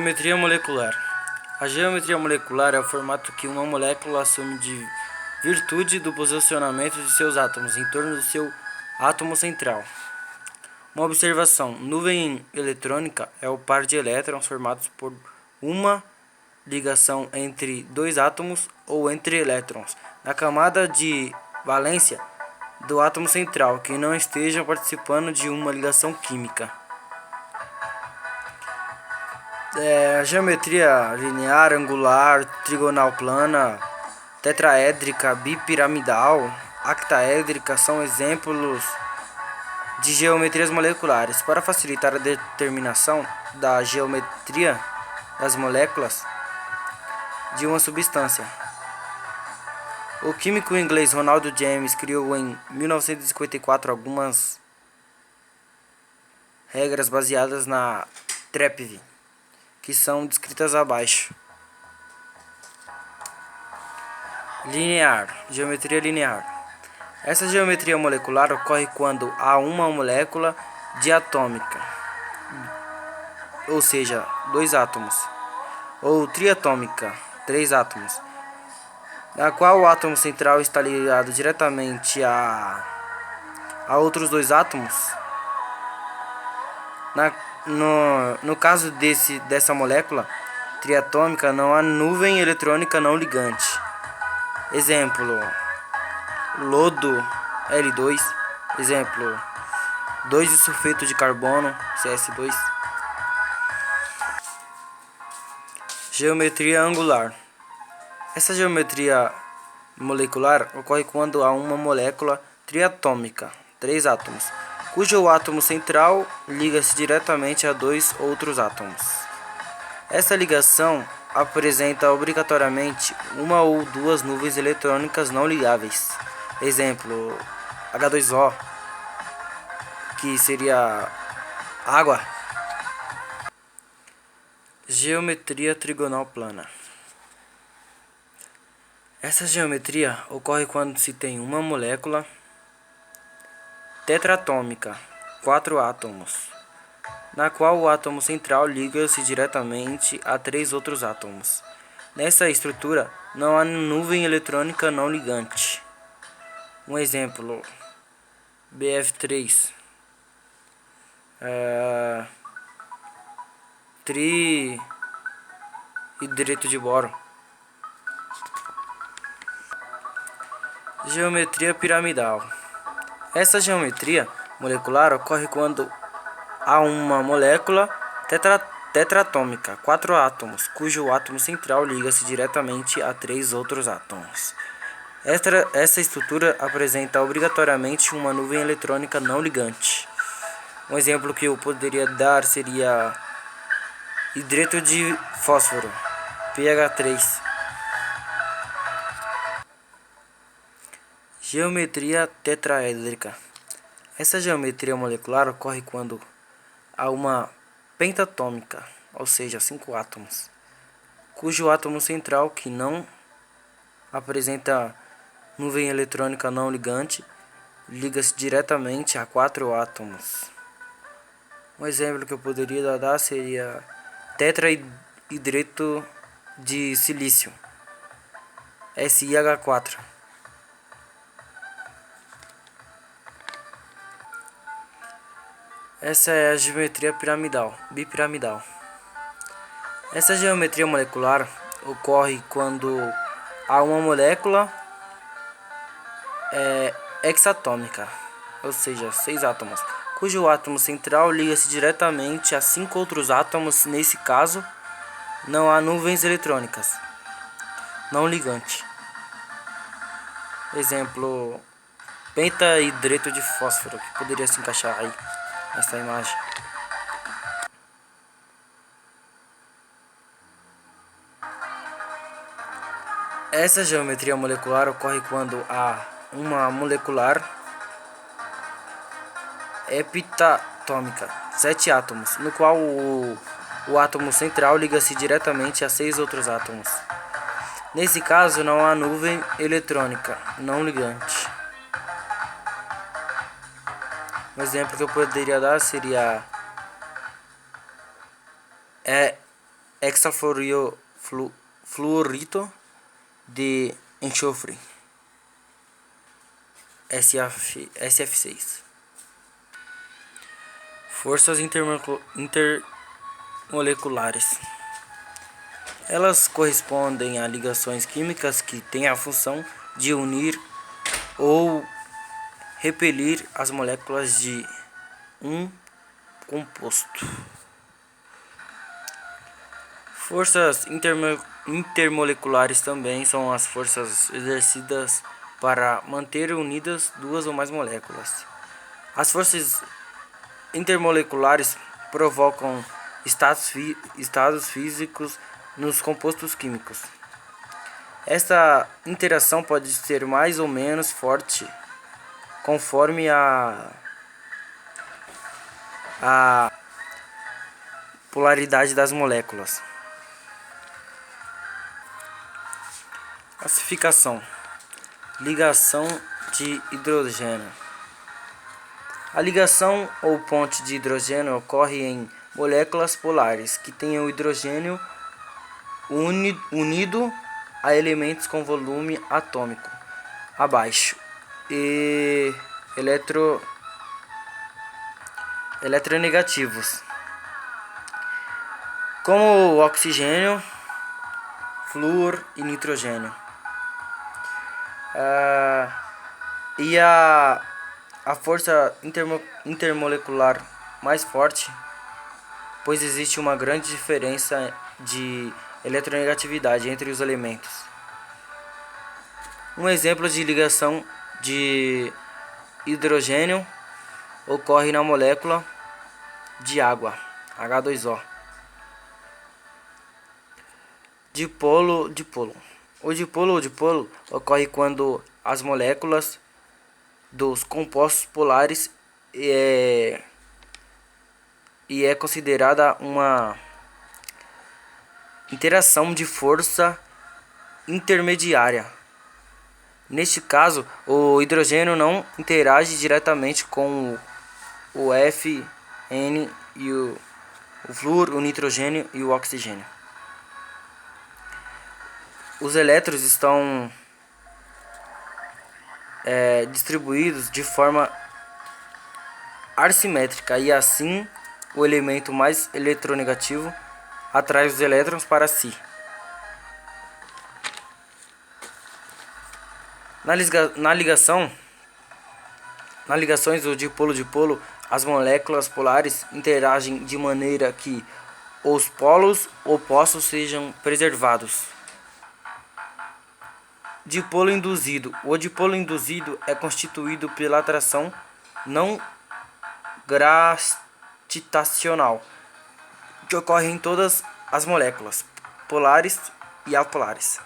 Geometria molecular. A geometria molecular é o formato que uma molécula assume de virtude do posicionamento de seus átomos em torno do seu átomo central. Uma observação: nuvem eletrônica é o par de elétrons formados por uma ligação entre dois átomos ou entre elétrons na camada de valência do átomo central que não estejam participando de uma ligação química. A geometria linear, angular, trigonal plana, tetraédrica, bipiramidal, octaédrica são exemplos de geometrias moleculares. Para facilitar a determinação da geometria das moléculas de uma substância, o químico inglês Ronald James criou em 1954 algumas regras baseadas na TREPV, que são descritas abaixo. Linear, geometria linear. Essa geometria molecular ocorre quando há uma molécula diatômica, ou seja, dois átomos, ou triatômica, três átomos, na qual o átomo central está ligado diretamente a outros dois átomos. No caso dessa molécula triatômica, não há nuvem eletrônica não ligante. Exemplo: lodo L2. Exemplo: 2 de sulfeto de carbono CS2. Geometria angular. Essa geometria molecular ocorre quando há uma molécula triatômica, três átomos, cujo átomo central liga-se diretamente a dois outros átomos. Essa ligação apresenta obrigatoriamente uma ou duas nuvens eletrônicas não ligáveis. Exemplo: H2O, que seria água. Geometria trigonal plana. Essa geometria ocorre quando se tem uma molécula tetratômica, quatro átomos, na qual o átomo central liga-se diretamente a três outros átomos. Nessa estrutura não há nuvem eletrônica não ligante. Um exemplo: BF3, trihidreto de boro. Geometria piramidal. Essa geometria molecular ocorre quando há uma molécula tetratômica, quatro átomos, cujo átomo central liga-se diretamente a três outros átomos. Essa estrutura apresenta obrigatoriamente uma nuvem eletrônica não ligante. Um exemplo que eu poderia dar seria hidreto de fósforo, PH3. Geometria tetraédrica. Essa geometria molecular ocorre quando há uma pentatômica, ou seja, 5 átomos, cujo átomo central, que não apresenta nuvem eletrônica não ligante, liga-se diretamente a 4 átomos. Um exemplo que eu poderia dar seria tetrahidreto de silício, SiH4. Essa é a geometria bipiramidal. Essa geometria molecular ocorre quando há uma molécula hexatômica, ou seja, 6 átomos, cujo átomo central liga-se diretamente a 5 outros átomos. Nesse caso, não há nuvens eletrônicas não ligante. Exemplo: pentahidreto de fósforo, que poderia se encaixar aí nessa imagem. Essa geometria molecular ocorre quando há uma molecular heptatômica, 7 átomos, no qual o átomo central liga-se diretamente a 6 outros átomos. Nesse caso, não há nuvem eletrônica não ligante. Um exemplo que eu poderia dar seria hexafluorito de enxofre, SF6. Forças intermoleculares. Elas correspondem a ligações químicas que têm a função de unir ou repelir as moléculas de um composto. Forças intermoleculares também são as forças exercidas para manter unidas duas ou mais moléculas. As forças intermoleculares provocam estados físicos nos compostos químicos. Esta interação pode ser mais ou menos forte conforme a polaridade das moléculas. Classificação: ligação de hidrogênio. A ligação ou ponte de hidrogênio ocorre em moléculas polares que têm o hidrogênio unido a elementos com volume atômico abaixo e eletronegativos, como o oxigênio, flúor e nitrogênio. E a força intermolecular mais forte, pois existe uma grande diferença de eletronegatividade entre os elementos. Um exemplo de ligação de hidrogênio ocorre na molécula de água, H2O. Dipolo. O dipolo ou dipolo ocorre quando as moléculas dos compostos polares e é considerada uma interação de força intermediária. Neste caso, o hidrogênio não interage diretamente com o F, N e o flúor, o nitrogênio e o oxigênio. Os elétrons estão distribuídos de forma assimétrica e assim o elemento mais eletronegativo atrai os elétrons para si. Nas ligações do dipolo-dipolo, as moléculas polares interagem de maneira que os polos opostos sejam preservados. Dipolo induzido. O dipolo induzido é constituído pela atração não gravitacional que ocorre em todas as moléculas polares e apolares.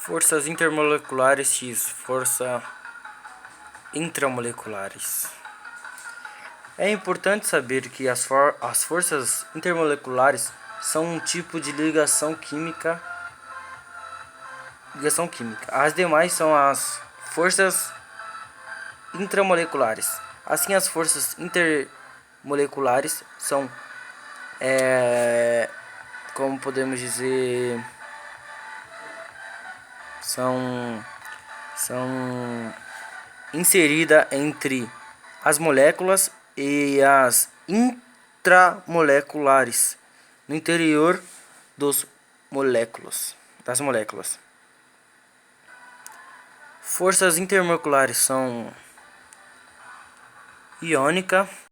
Forças intermoleculares X, força intramoleculares. É importante saber que as forças intermoleculares são um tipo de ligação química. As demais são as forças intramoleculares. Assim, as forças intermoleculares são, como podemos dizer, são inseridas entre as moléculas e as intramoleculares no interior das moléculas. Forças intermoleculares são iônica,